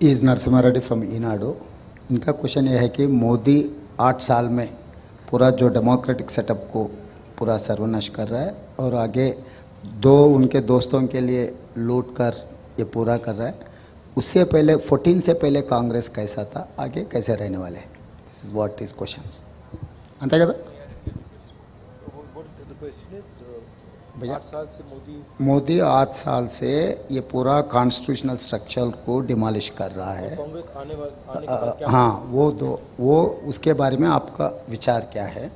Is Narasimha Reddy from Eenadu. इनका question ये है कि मोदी 8 साल में पूरा जो डेमोक्रेटिक सेटअप को पूरा सर्वनाश कर रहा है और आगे दो उनके दोस्तों के लिए लूट कर ये पूरा कर रहा है। उससे पहले 14 से पहले कांग्रेस कैसा था, आगे कैसे रहने वाले हैं? This is what is questions अंతే కదా भैया। 8 साल से ये पूरा कॉन्स्टिट्यूशनल स्ट्रक्चर को डिमोलिश कर रहा है। कांग्रेस आने हाँ, वो उसके बारे में आपका विचार क्या है?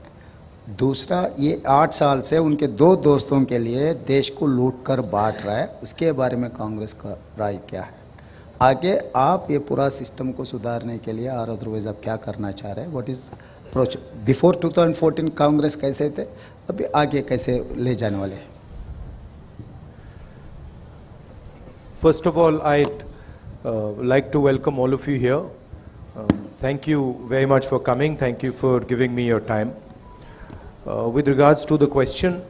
दूसरा, ये 8 साल से उनके दो दोस्तों के लिए देश को लूट कर बांट रहा है, उसके बारे में कांग्रेस का राय क्या है? आगे आप ये पूरा सिस्टम को सुधारने के लिए और अदरवाइज आप क्या करना चाह रहे हैं? What is approach? Before 2014 Congress कैसे थे, अभी आगे कैसे ले जाने वाले हैं? First of all, I'd like to welcome all of you here. Thank you very much for coming. Thank you for giving me your time. With regards to the question,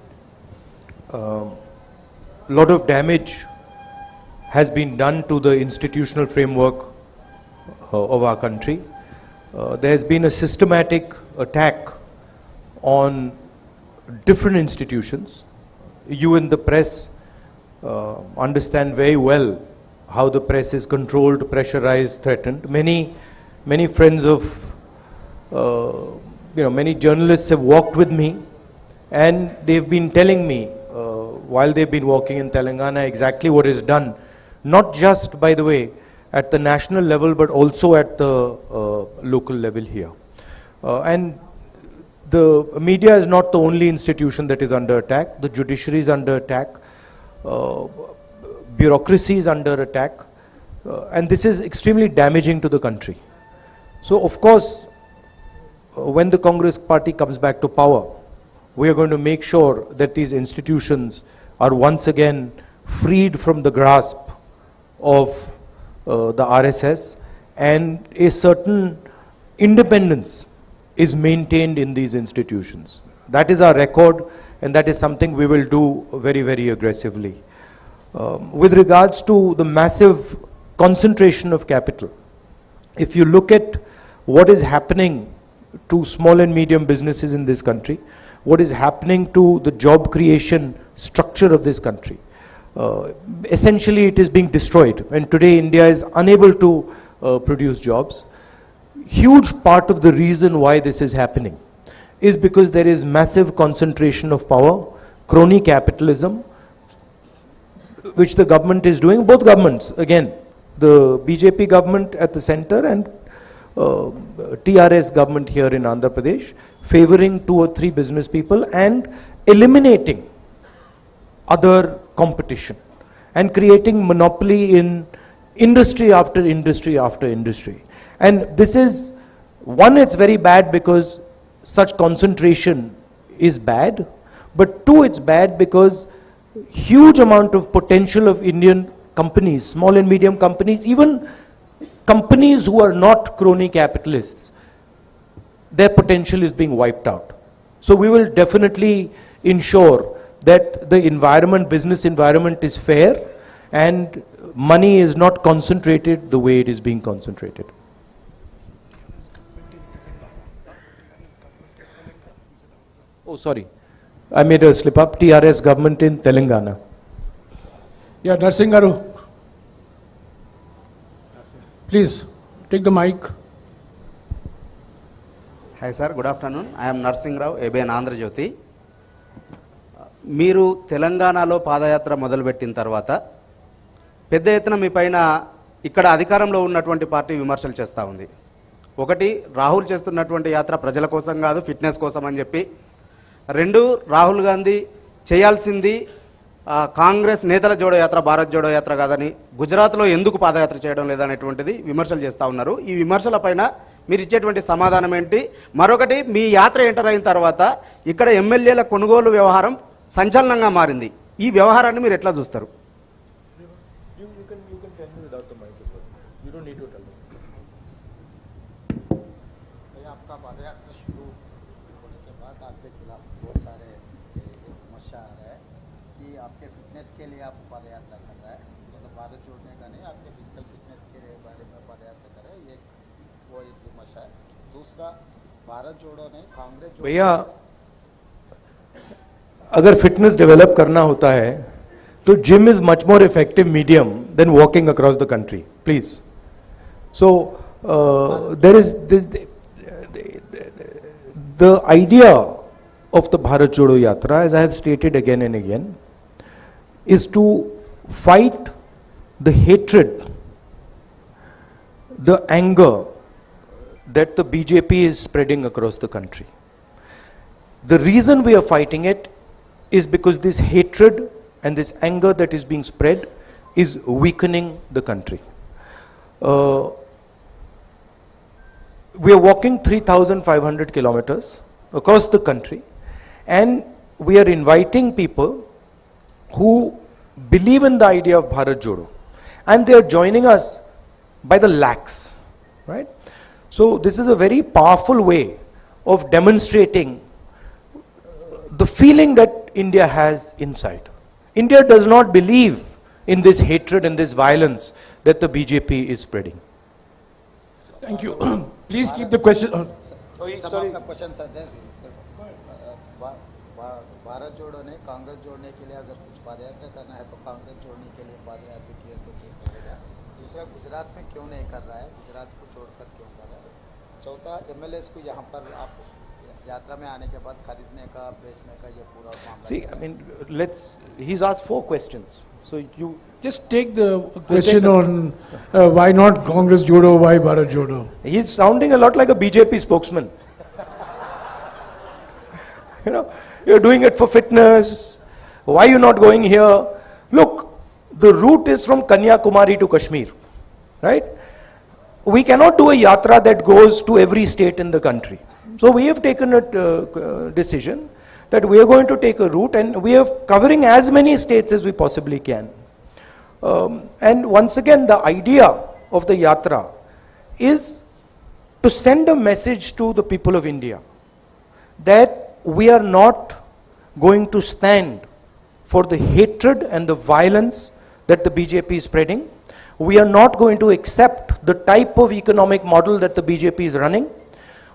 lot of damage has been done to the institutional framework of our country. There has been a systematic attack on different institutions. You in the press understand very well how the press is controlled, pressurized, threatened. Many friends of, many journalists have walked with me, and they've been telling me while they've been walking in Telangana exactly what is done, not just, by the way, at the national level, but also at the local level here. And the media is not the only institution that is under attack. The judiciary is under attack. Bureaucracy is under attack, and this is extremely damaging to the country. So of course, when the Congress party comes back to power, we are going to make sure that these institutions are once again freed from the grasp of the RSS, and a certain independence is maintained in these institutions. That is our record, and that is something we will do very, very aggressively. With regards to the massive concentration of capital, if you look at what is happening to small and medium businesses in this country, what is happening to the job creation structure of this country, essentially it is being destroyed, and today India is unable to produce jobs. Huge part of the reason why this is happening is because there is massive concentration of power, crony capitalism, which the government is doing, both governments, again, the BJP government at the center and TRS government here in Andhra Pradesh, favoring 2 or 3 business people and eliminating other competition and creating monopoly in industry after industry after industry. And this is, one, it's very bad because such concentration is bad, but 2, it's bad because huge amount of potential of Indian companies, small and medium companies, even companies who are not crony capitalists, their potential is being wiped out. So we will definitely ensure that the environment, business environment is fair and money is not concentrated the way it is being concentrated. Oh, sorry. I made a slip up. TRS government in Telangana. Yeah, Narsingh Garu. Please, take the mic. Hi sir, good afternoon. I am Narsingh Rao, ABN Andhra Jyoti. మీరు తెలంగాణలో పాదయాత్ర మొదలుపెట్టిన తర్వాత పెద్ద ఎత్తున మీ పైన ఇక్కడ అధికారంలో ఉన్నటువంటి పార్టీ విమర్శలు చేస్తూ ఉంది. ఒకటి, రాహుల్ చేస్తున్నటువంటి యాత్ర ప్రజల కోసం కాదు, ఫిట్నెస్ కోసం అని చెప్పి. 2, రాహుల్ గాంధీ చేయాల్సింది కాంగ్రెస్ నేతల జోడో యాత్ర, భారత్ జోడో యాత్ర కాదని, గుజరాత్లో ఎందుకు పాదయాత్ర చేయడం లేదనేటువంటిది విమర్శలు చేస్తూ ఉన్నారు. ఈ విమర్శల పైన మీరు ఇచ్చేటువంటి సమాధానం ఏంటి? మరొకటి, మీ యాత్ర ఎంటర్ అయిన తర్వాత ఇక్కడ ఎమ్మెల్యేల కొనుగోలు వ్యవహారం సంచలనంగా మారింది. ఈ వ్యవహారాన్ని మీరు ఎట్లా చూస్తారు? के लिए आप पद यात्रा कर रहा है, तो भारत जोड़ने का नहीं, आपके फिजिकल फिटनेस के बारे में दूसरा, भारत जोड़ो ने कांग्रेस जोड़ो भैया अगर फिटनेस डेवलप करना होता है तो gym is much more effective medium than walking across the country, please. So there is this the idea of the Bharat Jodo Yatra, as I have stated again and again, is to fight the hatred, the anger that the BJP is spreading across the country. The reason we are fighting it is because this hatred and this anger that is being spread is weakening the country. We are walking 3,500 kilometers across the country, and we are inviting people who believe in the idea of Bharat Jodo, and they are joining us by the lakhs, right? So this is a very powerful way of demonstrating the feeling that India has inside. India does not believe in this hatred and this violence that the BJP is spreading. Thank you. Please keep the question. some of the questions are there. Bharat जोड़ो ने कांग्रेस जोड़ने के लिए अगर कुछ पदयात्रा करना है तो कांग्रेस जोड़ने के लिए पदयात्रा किया तो क्या करेगा? दूसरा, गुजरात में क्यों नहीं कर रहा है, गुजरात को छोड़कर क्यों कर रहा है? चौथा, एमएलएस को यहाँ पर आप यात्रा में आने के बाद खरीदने का, बेचने का ये पूरा मामला. See, I mean, he's asked 4 questions. So you Just take the question on why not Congress Jodo, why Bharat Jodo. He's sounding a lot like a BJP spokesman. You know, you're doing it for fitness. Why you not going here? Look, the route is from Kanyakumari to Kashmir, right? We cannot do a yatra that goes to every state in the country. So we have taken a decision that we are going to take a route, and we are covering as many states as we possibly can. And once again, the idea of the yatra is to send a message to the people of India that we are not going to stand for the hatred and the violence that the BJP is spreading. We are not going to accept the type of economic model that the BJP is running.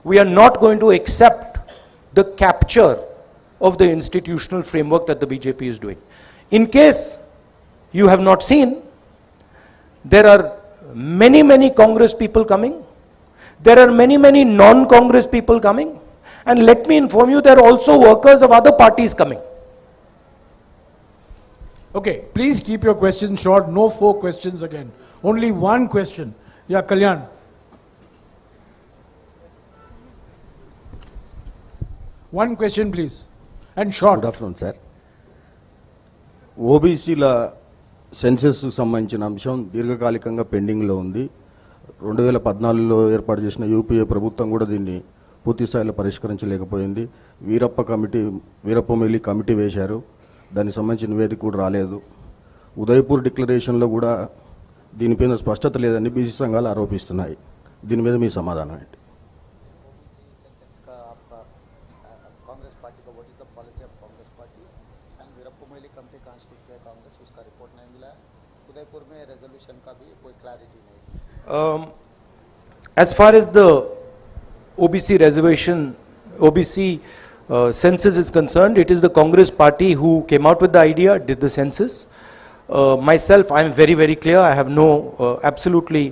We are not going to accept the capture of the institutional framework that the BJP is doing. In case you have not seen, there are many, many Congress people coming. There are many, many non-Congress people coming. And let me inform you, there are also workers of other parties coming. Okay, please keep your questions short. No 4 questions again. Only 1 question. Yeah, Kalyan. 1 question, please. And short. Good afternoon sir. ఓబీసీల సెన్సెస్కు సంబంధించిన అంశం దీర్ఘకాలికంగా పెండింగ్లో ఉంది. 2014లో ఏర్పాటు చేసిన UPA ప్రభుత్వం కూడా దీన్ని పూర్తి స్థాయిలో పరిష్కరించలేకపోయింది. వీరప్పమొయిలి కమిటీ వేశారు. దానికి సంబంధించిన నివేదిక కూడా రాలేదు. ఉదయపూర్ డిక్లరేషన్లో కూడా దీనిపైన స్పష్టత లేదని బీసీ సంఘాలు ఆరోపిస్తున్నాయి. దీని మీద మీ సమాధానం ఏంటి? कांग्रेस पार्टी का what is the policy of Congress party and वीरप्पमोइली committee constitute किया कांग्रेस, उसका रिपोर्ट नहीं मिला. उदयपुर में रेजोल्यूशन का भी कोई क्लैरिटी नहीं. As far as the OBC reservation, OBC census is concerned, it is the Congress party who came out with the idea, did the census. Myself, I am very, very clear. I have absolutely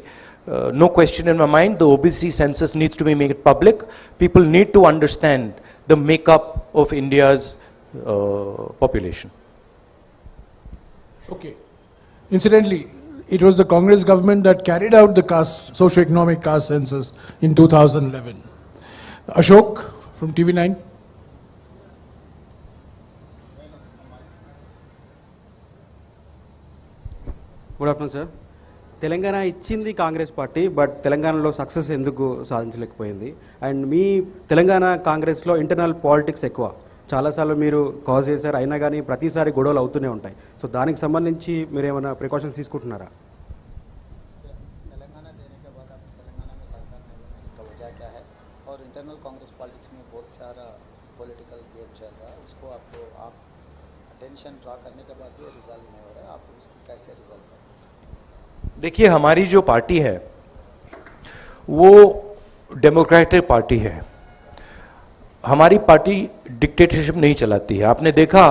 no question in my mind. The OBC census needs to be made public. People need to understand the makeup of India's population. Okay. Incidentally, it was the Congress government that carried out the socio-economic caste census in 2011. Ashok from TV9. Good afternoon sir. Telangana ఇచ్చింది Congress party, but తెలంగాణలో success ఎందుకు సాధించలేకపోయింది? And మీ తెలంగాణ కాంగ్రెస్లో internal politics ఎక్కువ, చాలాసార్లు మీరు cause చేశారు, అయినా కానీ ప్రతిసారి గొడవలు అవుతూనే ఉంటాయి. సో దానికి సంబంధించి మీరు ఏమైనా ప్రికాషన్స్ తీసుకుంటున్నారా? तेलंगाना देने के बाद आप तेलंगाना में सरकार नहीं बनी, इसका वजह क्या है? और इंटरनल कांग्रेस पॉलिटिक्स में बहुत सारा पॉलिटिकल गेम चल रहा है, उसको आप अटेंशन ड्रा करने के बाद भी रिजॉल्व नहीं हो रहा है, आप उसको कैसे रिजॉल्व करें? देखिए, हमारी जो पार्टी है वो डेमोक्रेटिक पार्टी है, हमारी पार्टी डिक्टेटरशिप नहीं चलाती है। आपने देखा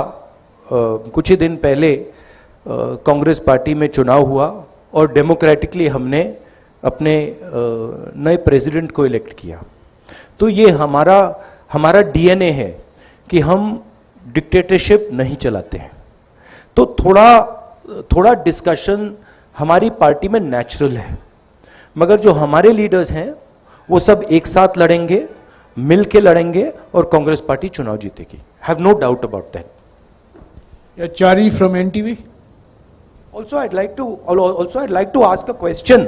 कुछ ही दिन पहले कांग्रेस पार्टी में चुनाव हुआ और डेमोक्रेटिकली हमने अपने नए प्रेसिडेंट को इलेक्ट किया। तो ये हमारा डीएनए है कि हम डिक्टेटरशिप नहीं चलाते हैं। तो थोड़ा डिस्कशन हमारी पार्टी में नेचुरल है, मगर जो हमारे लीडर्स हैं वो सब एक साथ लड़ेंगे, मिल के लड़ेंगे और कांग्रेस पार्टी चुनाव जीतेगी। Have no doubt about that. Chari from NTV. Also, I'd like to ask a question.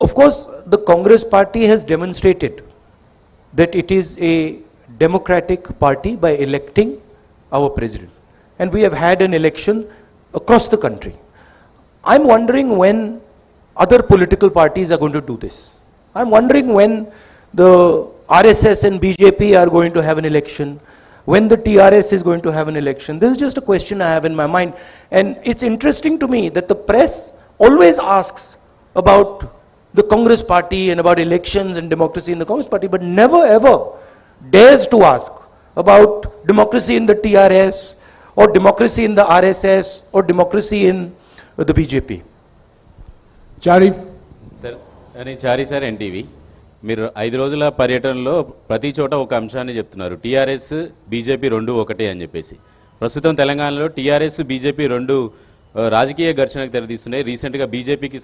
Of course, the Congress party has demonstrated that it is a democratic party by electing our president. And we have had an election across the country. I'm wondering when other political parties are going to do this. I'm wondering when the RSS and BJP are going to have an election, when the TRS is going to have an election. This is just a question I have in my mind. And it's interesting to me that the press always asks about the Congress party and about elections and democracy in the Congress party, but never ever dares to ask about democracy in the TRS or democracy in the RSS or democracy in the BJP. Chari. Sir నేను చారీ sir NTV. మీరు 5 రోజుల పర్యటనలో ప్రతి చోట ఒక అంశాన్ని చెప్తున్నారు, TRS BJP రెండు ఒకటే అని చెప్పేసి. ప్రస్తుతం తెలంగాణలో టీఆర్ఎస్ బీజేపీ రెండు రాజకీయ ఘర్షణకు తెరదీస్తున్నాయి. రీసెంట్గా బీజేపీకి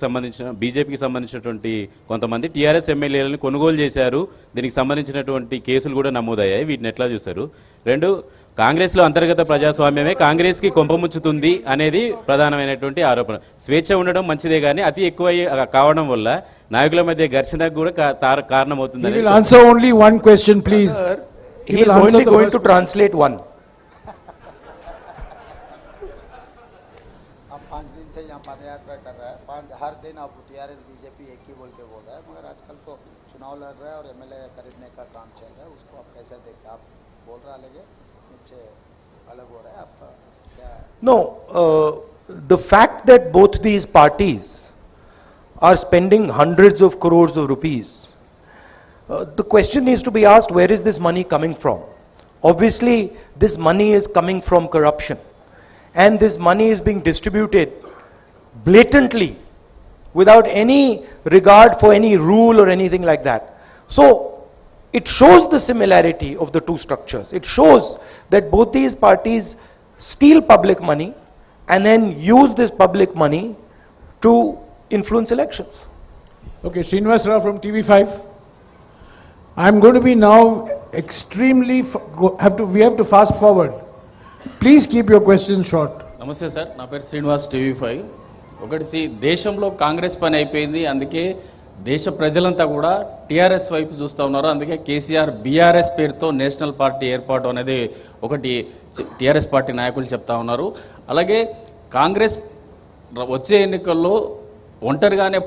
సంబంధించినటువంటి కొంతమంది టీఆర్ఎస్ ఎమ్మెల్యేలను కొనుగోలు చేశారు. దీనికి సంబంధించినటువంటి కేసులు కూడా నమోదయ్యాయి. వీటిని ఎట్లా చూస్తారు? రెండు, కాంగ్రెస్లో అంతర్గత ప్రజాస్వామ్యమే కాంగ్రెస్కి కొంపముచ్చుతుంది అనేది ప్రధానమైనటువంటి ఆరోపణ. స్వేచ్ఛ ఉండడం మంచిదే కానీ అతి ఎక్కువ కావడం వల్ల నాయకుల మధ్య ఘర్షణకు కూడా కారణమవుతుంది. He will answer only one question, please. He is only going to translate one. आप 5 दिन से यहाँ पद यात्रा कर रहा है, हर दिन आप टीआरएस बीजेपी एक ही बोल के बोल रहा है, मगर आजकल तो चुनाव लड़ रहा है और एमएलए खरीदने का काम चल रहा है, उसको आप कैसे देखते हैं? आप बोल रहा लगे नीचे अलग हो रहा है आपका क्या? No, the fact that both these parties are spending hundreds of crores of rupees, the question needs to be asked, where is this money coming from? Obviously, this money is coming from corruption, and this money is being distributed blatantly without any regard for any rule or anything like that. So, it shows the similarity of the two structures. It shows that both these parties steal public money and then use this public money to influence elections. Okay, Srinivas Rao from TV5. I'm going to be now extremely, we have to fast forward. Please keep your questions short. నమస్తే sir, నా పేరు Srinivas, TV5. ఒకటి, దేశంలో కాంగ్రెస్ పని అయిపోయింది, అందుకే దేశ ప్రజలంతా కూడా టీఆర్ఎస్ వైపు చూస్తూ ఉన్నారు. అందుకే కేసీఆర్ బీఆర్ఎస్ పేరుతో నేషనల్ పార్టీ ఏర్పాటు అనేది ఒకటి టీఆర్ఎస్ పార్టీ నాయకులు చెప్తా ఉన్నారు. అలాగే కాంగ్రెస్ వచ్చే ఎన్నికల్లో ఒంటరిగానే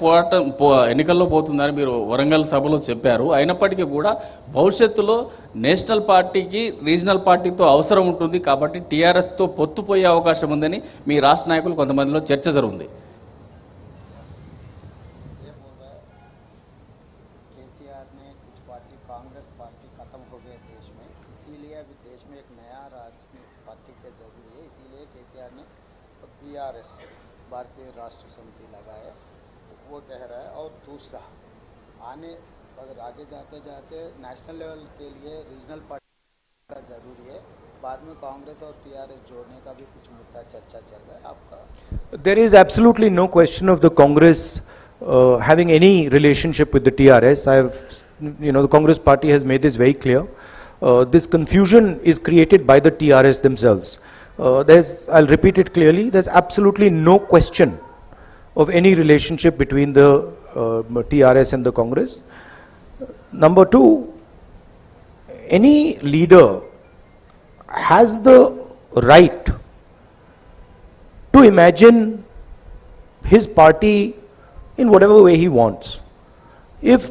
ఎన్నికల్లో పోతుందని మీరు వరంగల్ సభలో చెప్పారు. అయినప్పటికీ కూడా భవిష్యత్తులో నేషనల్ పార్టీకి రీజనల్ పార్టీతో అవసరం ఉంటుంది, కాబట్టి టీఆర్ఎస్తో పొత్తుపోయే అవకాశం ఉందని మీ రాష్ట్ర నాయకులు కొంతమందిలో చర్చ జరుగుతుంది. कांग्रेस पार्टी खत्म हो गई देश में, इसीलिए अभी देश में एक नया राजनीतिक पार्टी की जरूरी है, इसीलिए केसीआर ने बीआरएस भारतीय राष्ट्र समिति लगाए, वो कह रहा है। और दूसरा, अगर आगे जाते जाते नेशनल लेवल के लिए रीजनल पार्टी का जरूरी है, बाद में कांग्रेस और टीआरएस जोड़ने का भी कुछ मुद्दा चर्चा चल रहा है आपका? There is absolutely no question of the Congress having any relationship with the TRS. The Congress party has made this very clear. This confusion is created by the TRS themselves. I'll repeat it clearly, there's absolutely no question of any relationship between the TRS and the Congress. Number two, any leader has the right to imagine his party in whatever way he wants. If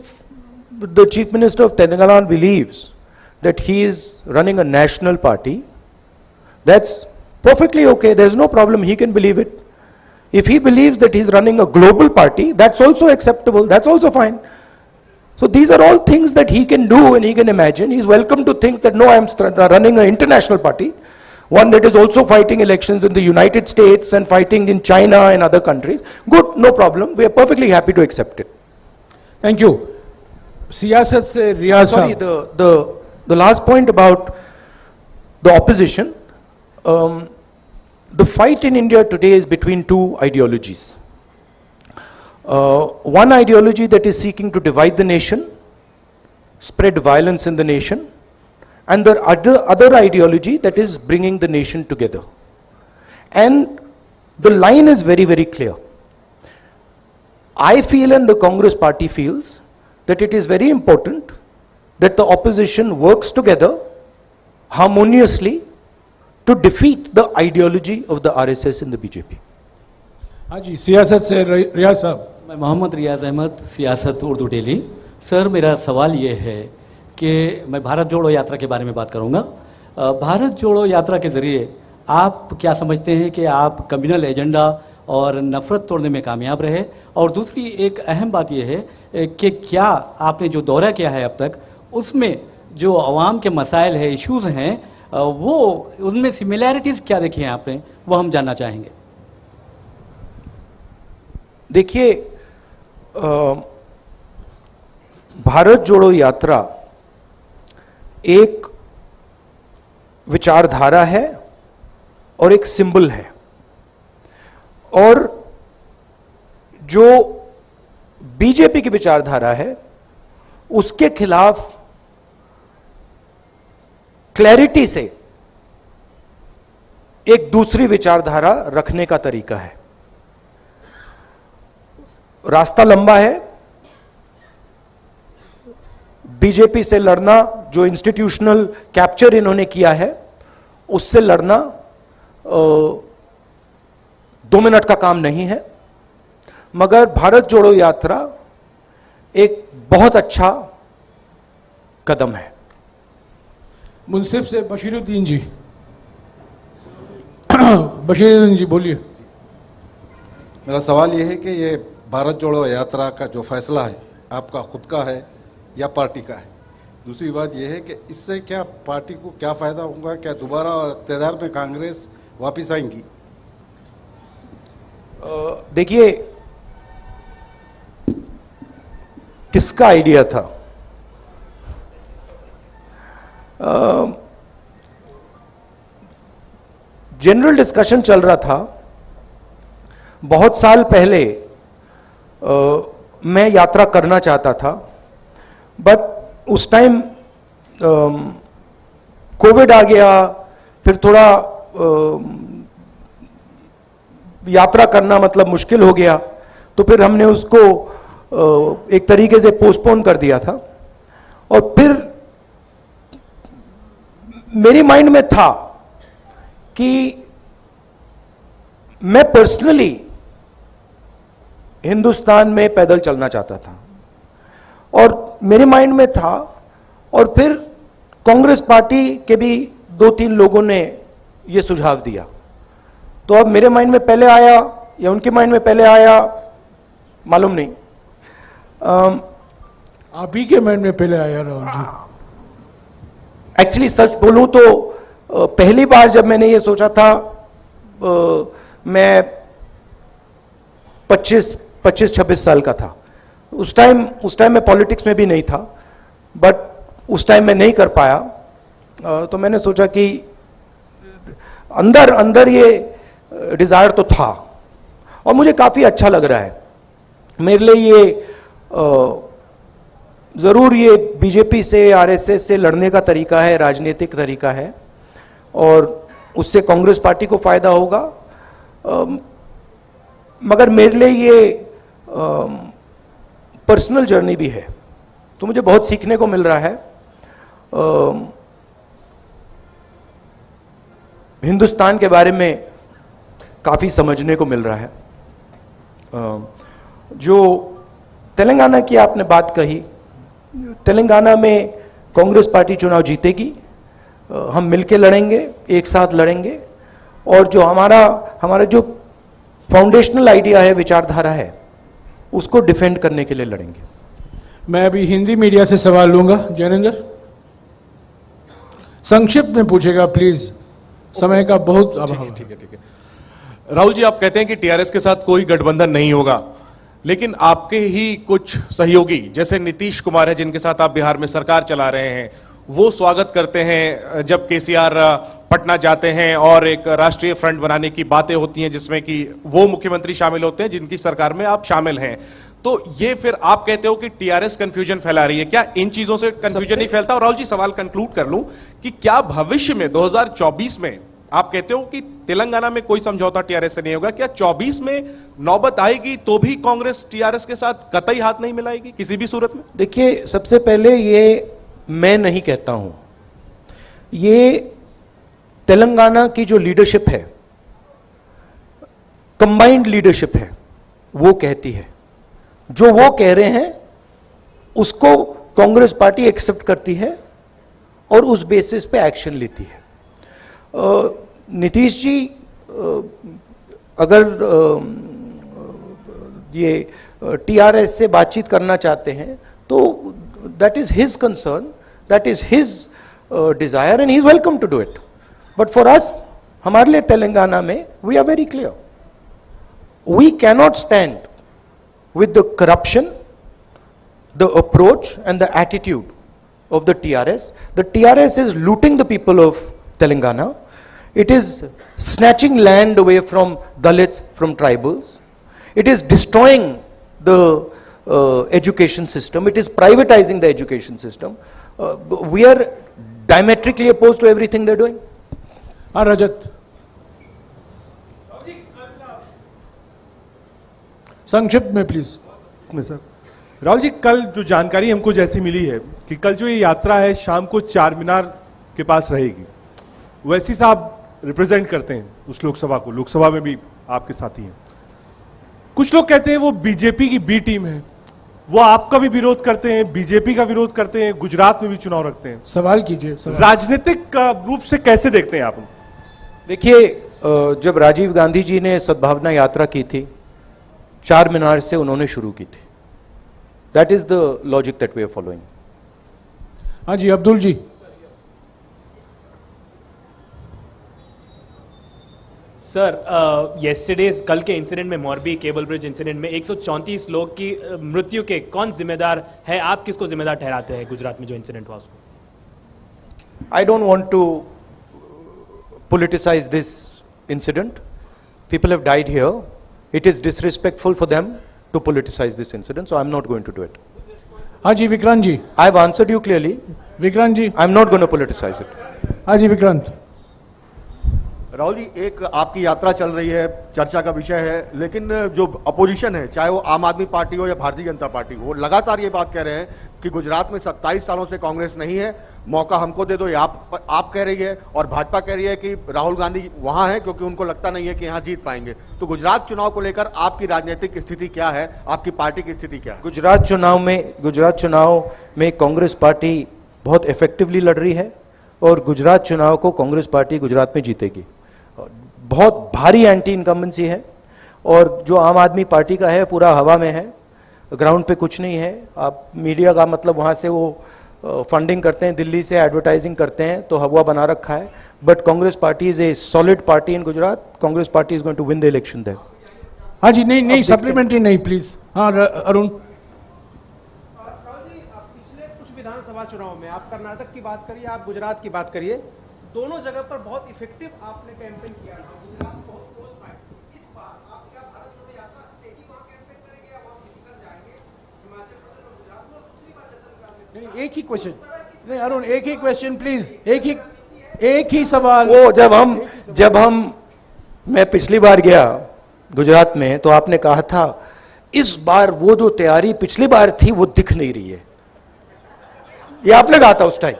the Chief Minister of Telangana believes that he is running a national party, that's perfectly okay, there's no problem, he can believe it. If he believes that he's running a global party, that's also acceptable, that's also fine. So these are all things that he can do and he can imagine. He's welcome to think that no, I'm running an international party, one that is also fighting elections in the United States and fighting in China and other countries. Good, no problem. We are perfectly happy to accept it. Thank you. Siyasat se Riyaz Sorry, sahab. the last point about the opposition. The fight in India today is between two ideologies. One ideology that is seeking to divide the nation, spread violence in the nation, and the other ideology that is bringing the nation together. And the line is very, very clear. I feel and the Congress party feels that it is very important that the opposition works together harmoniously to defeat the ideology of the RSS and the BJP. हाँ जी, सियासत से रियाज साहब. मैं मोहम्मद रियाज अहमद, सियासत Urdu daily. Sir, मेरा सवाल ये है कि मैं भारत जोड़ो यात्रा के बारे में बात करूंगा. भारत जोड़ो यात्रा के ज़रिए आप क्या समझते हैं कि आप कम्युनल एजेंडा और नफ़रत तोड़ने में कामयाब रहे? और दूसरी एक अहम बात यह है कि क्या आपने जो दौरा किया है अब तक, उसमें जो आवाम के मसाइल है, इश्यूज़ हैं, वो उनमें सिमिलैरिटीज़ क्या देखी हैं आपने, वो हम जानना चाहेंगे. देखिए, भारत जोड़ो यात्रा एक विचारधारा है और एक सिंबल है, और जो बीजेपी की विचारधारा है उसके खिलाफ क्लैरिटी से एक दूसरी विचारधारा रखने का तरीका है. रास्ता लंबा है. बीजेपी से लड़ना, जो इंस्टीट्यूशनल कैप्चर इन्होंने किया है, उससे लड़ना 2 मिनट का काम नहीं है. मगर भारत जोड़ो यात्रा एक बहुत अच्छा कदम है. मुंसिफ से बशीरुद्दीन जी. बशीरुद्दीन जी बोलिए. मेरा सवाल ये है कि ये भारत जोड़ो यात्रा का जो फैसला है, आपका खुद का है या पार्टी का है? दूसरी बात यह है कि इससे क्या पार्टी को क्या फ़ायदा होगा? क्या दोबारा इक़्तिदार में कांग्रेस वापस आएंगी? देखिए, किसका आइडिया था? जनरल डिस्कशन चल रहा था. बहुत साल पहले मैं यात्रा करना चाहता था, बट उस टाइम कोविड आ गया, फिर थोड़ा यात्रा करना मतलब मुश्किल हो गया, तो फिर हमने उसको एक तरीके से पोस्टपोन कर दिया था. और फिर मेरे माइंड में था कि मैं पर्सनली हिंदुस्तान में पैदल चलना चाहता था, और मेरे माइंड में था. और फिर कांग्रेस पार्टी के भी 2-3 लोगों ने ये सुझाव दिया. तो अब मेरे माइंड में पहले आया या उनके माइंड में पहले आया, मालूम नहीं. आप ही के माइंड में पहले आया राहुल जी. एक्चुअली सच बोलूं तो पहली बार जब मैंने ये सोचा था, मैं 25-26 साल का था. उस टाइम मैं पॉलिटिक्स में भी नहीं था, बट उस टाइम मैं नहीं कर पाया. तो मैंने सोचा कि अंदर ये डिज़ायर तो था, और मुझे काफ़ी अच्छा लग रहा है. मेरे लिए ये ज़रूर ये बीजेपी से, आरएसएस से लड़ने का तरीका है, राजनीतिक तरीका है, और उससे कांग्रेस पार्टी को फ़ायदा होगा. मगर मेरे लिए ये पर्सनल जर्नी भी है, तो मुझे बहुत सीखने को मिल रहा है. हिंदुस्तान के बारे में काफ़ी समझने को मिल रहा है. जो तेलंगाना की आपने बात कही, तेलंगाना में कांग्रेस पार्टी चुनाव जीतेगी. हम मिलके लड़ेंगे, एक साथ लड़ेंगे, और जो हमारा जो फाउंडेशनल आइडिया है, विचारधारा है, उसको डिफेंड करने के लिए लड़ेंगे। मैं अभी हिंदी मीडिया से सवाल लूंगा। जैनेंद्र, संक्षिप्त में पूछेगा प्लीज, समय का बहुत अभाव है। ठीक है। राहुल जी, आप कहते हैं कि टीआरएस के साथ कोई गठबंधन नहीं होगा, लेकिन आपके ही कुछ सहयोगी जैसे नीतीश कुमार है, जिनके साथ आप बिहार में सरकार चला रहे हैं, वो स्वागत करते हैं जब केसीआर पटना जाते हैं और एक राष्ट्रीय फ्रंट बनाने की बातें होती हैं जिसमें कि वो मुख्यमंत्री शामिल होते हैं जिनकी सरकार में आप शामिल हैं। तो ये फिर आप कहते हो कि टीआरएस कंफ्यूजन फैला रही है, क्या इन चीजों से कंफ्यूजन नहीं फैलता? और राहुल जी, सवाल कंक्लूड कर लूं कि क्या भविष्य में 2024 में आप कहते हो कि तेलंगाना में कोई समझौता टीआरएस से नहीं होगा, क्या 24 में नौबत आएगी तो भी कांग्रेस टीआरएस के साथ कतई हाथ नहीं मिलाएगी किसी भी सूरत में? देखिए, सबसे पहले ये मैं नहीं कहता हूं, ये तेलंगाना की जो लीडरशिप है, कंबाइंड लीडरशिप है, वो कहती है। जो वो कह रहे हैं उसको कांग्रेस पार्टी एक्सेप्ट करती है और उस बेसिस पे एक्शन लेती है। नीतीश जी अगर ये टीआरएस से बातचीत करना चाहते हैं तो that is his concern, that is his desire and he is welcome to do it. But for us, हमारे लिए तेलंगाना में we are very clear, we cannot stand with the corruption, the approach and the attitude of the TRS. The TRS is looting the people of Telangana. It is snatching land away from Dalits, from tribals. It is destroying the education system. It is privatizing the education system. We are diametrically opposed to everything they're doing. Rajat. संक्षिप्त में please. Sir, Rahul ji, कल जो जानकारी हमको जैसी मिली है कि कल जो ये यात्रा है शाम को चार मीनार के पास रहेगी, वैसी साहब रिप्रेजेंट करते हैं उस लोकसभा को, लोकसभा में भी आपके साथी हैं। कुछ लोग कहते हैं वो बीजेपी की बी टीम है, वो आपका भी विरोध करते हैं, बीजेपी का विरोध करते हैं, गुजरात में भी चुनाव रखते हैं। सवाल कीजिए। राजनीतिक रूप से कैसे देखते हैं आप? देखिए, जब राजीव गांधी जी ने सद्भावना यात्रा की थी, चार मीनार से उन्होंने शुरू की थी। That is the logic that we are following. हाँ जी, अब्दुल जी। सर, येस्टरडेज कल के इंसिडेंट में, मोरबी केबल ब्रिज इंसिडेंट में 134 लोग की मृत्यु के कौन जिम्मेदार है? आप किसको जिम्मेदार ठहराते हैं गुजरात में जो इंसिडेंट हुआ उसको? I don't want to politicize this incident. People have died here. It is disrespectful for them to politicize this incident, so I'm not going to do it. Haji Vikrant ji. I've answered you clearly. Vikrant ji. I'm not going to politicize it. Haji Vikrant. Rahul ji, एक आपकी यात्रा चल रही है, चर्चा का विषय है, लेकिन जो अपोजिशन है, चाहे वो आम आदमी पार्टी हो या भारतीय जनता पार्टी हो, वो लगातार ये बात कह रहे हैं कि गुजरात में 27 सालों से कांग्रेस नहीं है, मौका हमको दे दो। ये आप कह रही है और भाजपा कह रही है कि राहुल गांधी वहां है क्योंकि उनको लगता नहीं है कि यहाँ जीत पाएंगे। तो गुजरात चुनाव को लेकर आपकी राजनीतिक स्थिति क्या है, आपकी पार्टी की स्थिति क्या है? गुजरात चुनाव में कांग्रेस पार्टी बहुत इफेक्टिवली लड़ रही है और गुजरात चुनाव को कांग्रेस पार्टी गुजरात में जीतेगी। बहुत भारी एंटी इनकम्बेंसी है और जो आम आदमी पार्टी का है पूरा हवा में है, ग्राउंड पे कुछ नहीं है। आप मीडिया का मतलब वहाँ से वो फंडिंग करते हैं, दिल्ली से एडवर्टाइजिंग करते हैं, तो हवा बना रखा है। But Congress party is a solid party in Gujarat. Congress party is going to win the election there. हाँ जी, नहीं सप्लीमेंट्री नहीं प्लीज। हाँ अरुण। पिछले कुछ विधानसभा चुनाव में आप कर्नाटक की बात करिए, आप गुजरात की बात करिए, दोनों जगह पर बहुत इफेक्टिव आपने कैंपेन किया था। गुजरात बहुत क्लोज फाइट। इस बार आप क्या भारत जोड़ो यात्रा से ही वहां कैंपेन करेंगे या वहां फिजिकल जाएंगे हिमाचल प्रदेश और गुजरात में? दूसरी बात जैसे नहीं, एक ही क्वेश्चन। नहीं अरुण, एक ही क्वेश्चन प्लीज, एक ही सवाल। वो जब हम मैं पिछली बार गया गुजरात में तो आपने कहा था इस बार वो जो तैयारी पिछली बार थी वो दिख नहीं रही है, ये आपने कहा था उस टाइम।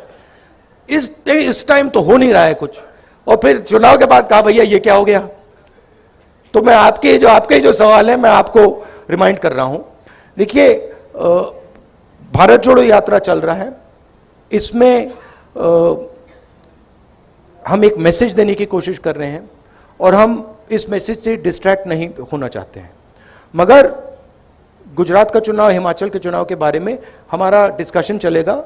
इस टाइम तो हो नहीं रहा है कुछ, और फिर चुनाव के बाद कहा भैया ये क्या हो गया। तो मैं आपके जो सवाल है मैं आपको रिमाइंड कर रहा हूं। देखिए, भारत जोड़ो यात्रा चल रहा है, इसमें हम एक मैसेज देने की कोशिश कर रहे हैं और हम इस मैसेज से डिस्ट्रैक्ट नहीं होना चाहते हैं। मगर गुजरात का चुनाव, हिमाचल के चुनाव के बारे में हमारा डिस्कशन चलेगा।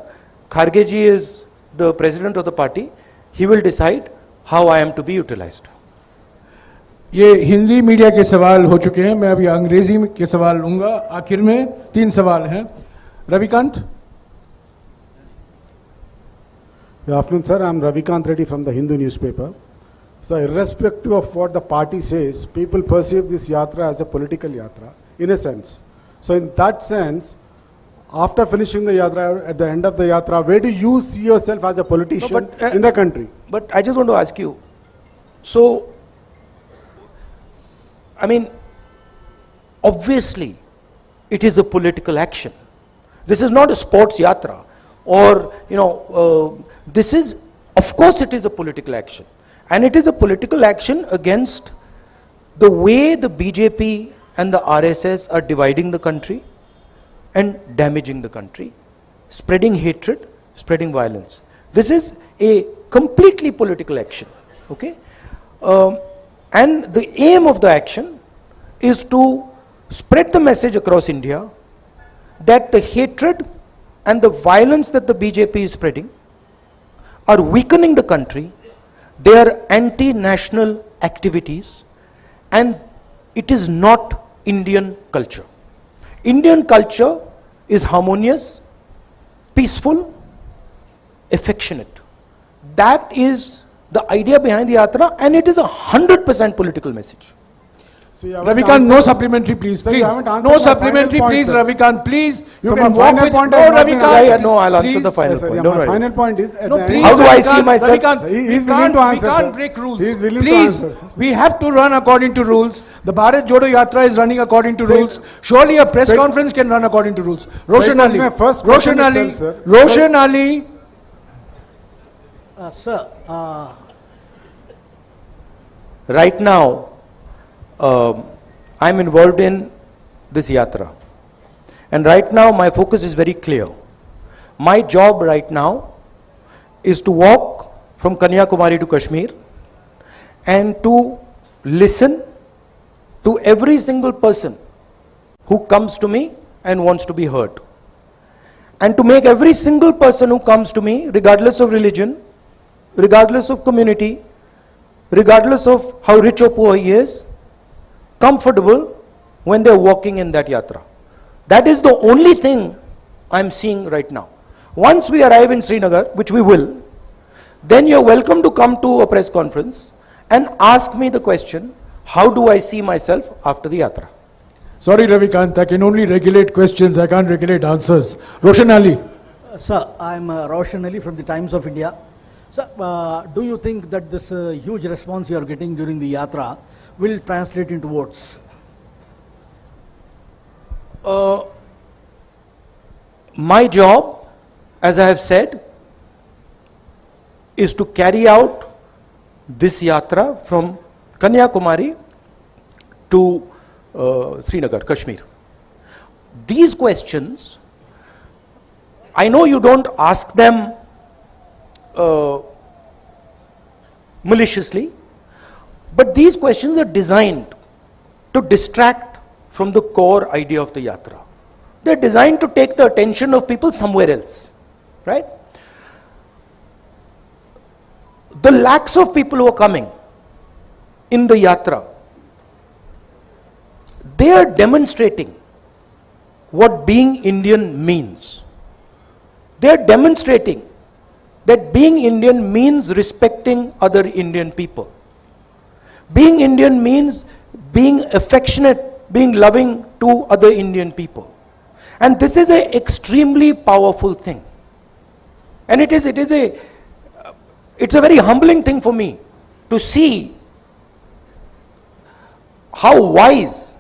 Kharge ji is the president of the party, he will decide how I am to be utilised. ये हिंदी मीडिया के सवाल हो चुके हैं, मैं अभी अंग्रेजी के सवाल लूंगा। आखिर में 3 सवाल हैं। Ravikant. Good afternoon, sir. I'm Ravikant Reddy from the Hindu newspaper. So, irrespective of what the party says, people perceive this yatra as a political yatra, in a sense. So, in that sense, after finishing the yatra, at the end of the yatra, where do you see yourself as a politician in the country? But I just want to ask you, so, I mean, obviously, it is a political action. This is not a sports yatra. Or, this is, of course it is a political action. And it is a political action against the way the BJP and the RSS are dividing the country and damaging the country, spreading hatred, spreading violence. This is a completely political action, okay? And the aim of the action is to spread the message across India that the hatred and the violence that the BJP is spreading are weakening the country. They are anti-national activities, and it is not Indian culture. Indian culture is harmonious, peaceful, affectionate. That is the idea behind the yatra, and it is a 100% political message. Ravikant, no supplementary, please. Sir, Please. you haven't answered No my supplementary, final point, please, sir. Ravikant. Please. You So can my walk final with. point No, has not been Ravikant. answered. No, I'll answer Please. the final Yes, sir, point. yeah, Don't my worry. final point is, at No, the please. end, How do I see Ravikant, myself? Ravikant, He's we willing to can't- answer, We can't sir. break rules. He's willing to Please. answer, sir. We have to run according to rules. The Bharat Jodo Yatra is running according to rules. Surely a press conference can run according to rules. Roshan it was Ali. my first Roshan question Ali. itself, sir. Roshan Ali. Sir, Right now, I'm involved in this yatra. And right now, my focus is very clear. My job right now is to walk from Kanyakumari to Kashmir and to listen to every single person who comes to me and wants to be heard. And to make every single person who comes to me, regardless of religion, regardless of community, regardless of how rich or poor he is, comfortable when they're walking in that yatra. That is the only thing I'm seeing right now. Once we arrive in Srinagar, which we will, then you're welcome to come to a press conference and ask me the question, how do I see myself after the yatra? Sorry, Ravikant, I can only regulate questions, I can't regulate answers. Roshan Ali. sir, I'm Roshan Ali from the Times of India. Sir, do you think that this huge response you are getting during the yatra will translate into votes? My job, as I have said, is to carry out this yatra from Kanyakumari to Srinagar, Kashmir. These questions, I know you don't ask them maliciously, but these questions are designed to distract from the core idea of the yatra. They're designed to take the attention of people somewhere else, right? The lakhs of people who are coming in the yatra, they are demonstrating what being Indian means. They are demonstrating that being Indian means respecting other Indian people. Being Indian means being affectionate, being loving to other Indian people. And this is an extremely powerful thing. And it's a very humbling thing for me to see how wise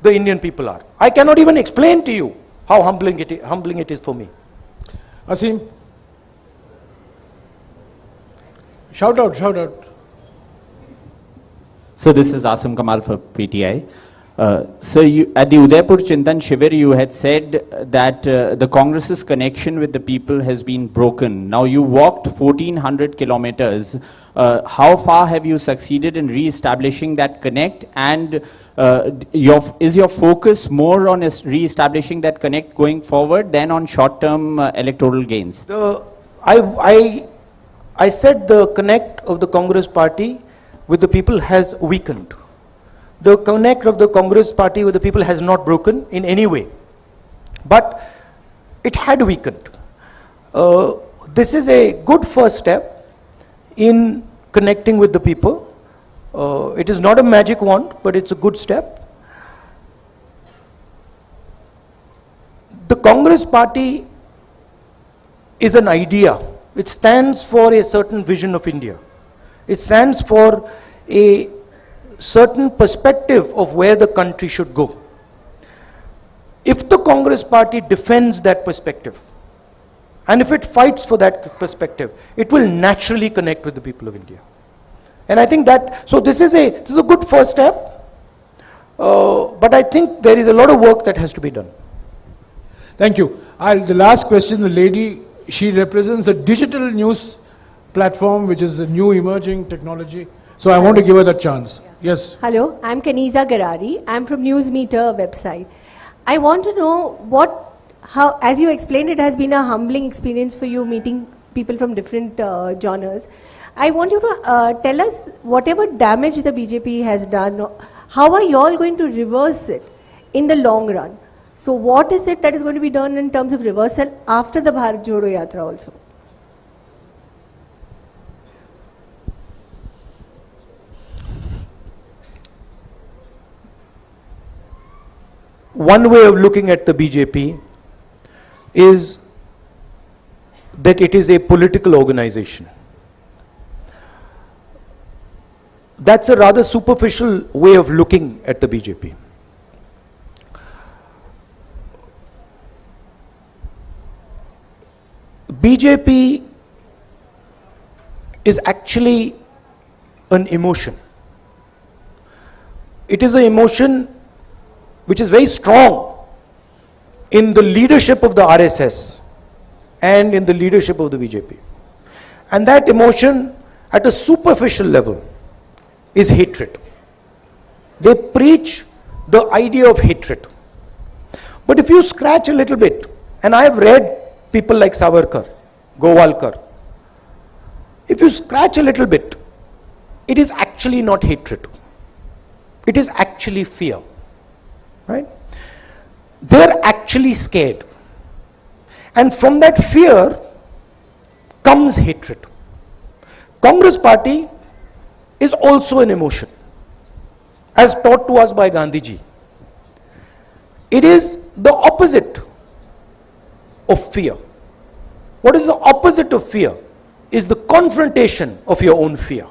the Indian people are. I cannot even explain to you how humbling it is for me. Asim. Shout out, shout out. So this is Asim Kamal for PTI. So at the Udaipur Chintan Shivir, you had said that the Congress's connection with the people has been broken. Now you walked 1400 kilometers. How far have you succeeded in re-establishing that connect? And is your focus more on re-establishing that connect going forward than on short-term electoral gains? I said the connect of the Congress party with the people has weakened. The connect of the Congress party with the people has not broken in any way, but it had weakened. This is a good first step in connecting with the people. It is not a magic wand, but it's a good step. The Congress party is an idea. It stands for a certain vision of India. It stands for a certain perspective of where the country should go. If the Congress party defends that perspective, and if it fights for that perspective, it will naturally connect with the people of India. And I think that, so this is a good first step, but I think there is a lot of work that has to be done. Thank you. The last question, the lady, she represents a digital news platform, which is a new emerging technology. So I want to give her that chance. Yes. Hello, I'm Kaniza Garari. I'm from Newsmeter website. I want to know how, as you explained, it has been a humbling experience for you meeting people from different genres. I want you to tell us whatever damage the BJP has done, how are you all going to reverse it in the long run? So what is it that is going to be done in terms of reversal after the Bharat Jodo Yatra also? One way of looking at the BJP is that it is a political organization. That's a rather superficial way of looking at the BJP. BJP is actually an emotion. It is an emotion which is very strong in the leadership of the RSS and in the leadership of the BJP. And that emotion at a superficial level is hatred. They preach the idea of hatred. But if you scratch a little bit, and I have read people like Savarkar, Gowalkar, if you scratch a little bit, it is actually not hatred. It is actually fear. Right? They're actually scared. And from that fear comes hatred. Congress party is also an emotion, as taught to us by Gandhi ji. It is the opposite of fear. What is the opposite of fear? Is the confrontation of your own fear.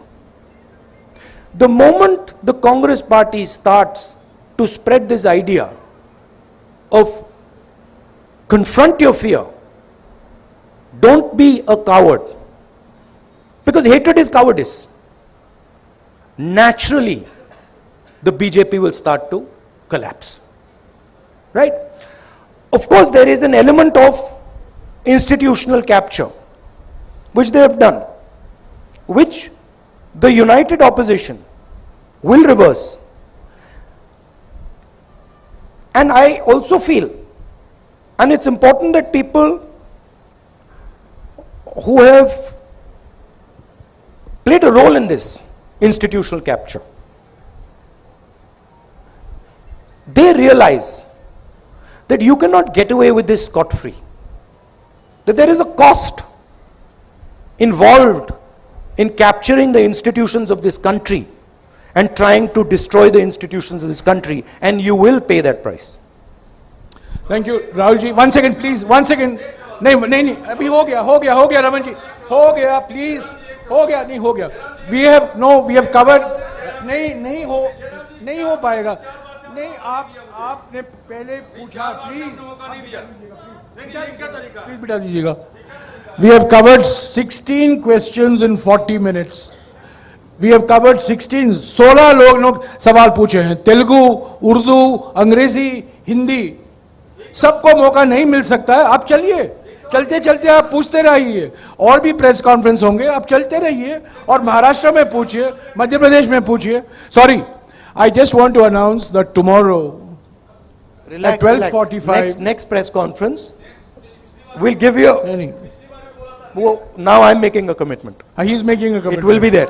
The moment the Congress party starts to spread this idea of confront your fear, don't be a coward, because hatred is cowardice, naturally the BJP will start to collapse. Right? Of course, there is an element of institutional capture, which they have done, which the united opposition will reverse. And I also feel, and it's important that people who have played a role in this institutional capture, they realize that you cannot get away with this scot-free, that there is a cost involved in capturing the institutions of this country and trying to destroy the institutions of this country, and you will pay that price. Thank you, Rahul ji. 1 second, please. 1 second. नहीं, अभी हो गया, रमन जी, हो गया, please, हो गया, नहीं हो गया. We have covered. नहीं हो पाएगा. नहीं, आपने पहले पूछा, please बिठा दीजिएगा. We have covered 16 questions in 40 minutes. We have covered 16 लोग सवाल पूछे हैं, तेलुगु, उर्दू, अंग्रेजी, हिंदी, सबको मौका नहीं मिल सकता है। आप चलिए, चलते चलते आप पूछते रहिए, और भी प्रेस कॉन्फ्रेंस होंगे, आप चलते रहिए और महाराष्ट्र में पूछिए, मध्य प्रदेश में पूछिए। Sorry, I just want to announce that tomorrow at 12:45 next press conference we'll give you. Now I'm making a commitment. He is making a commitment. It will be there.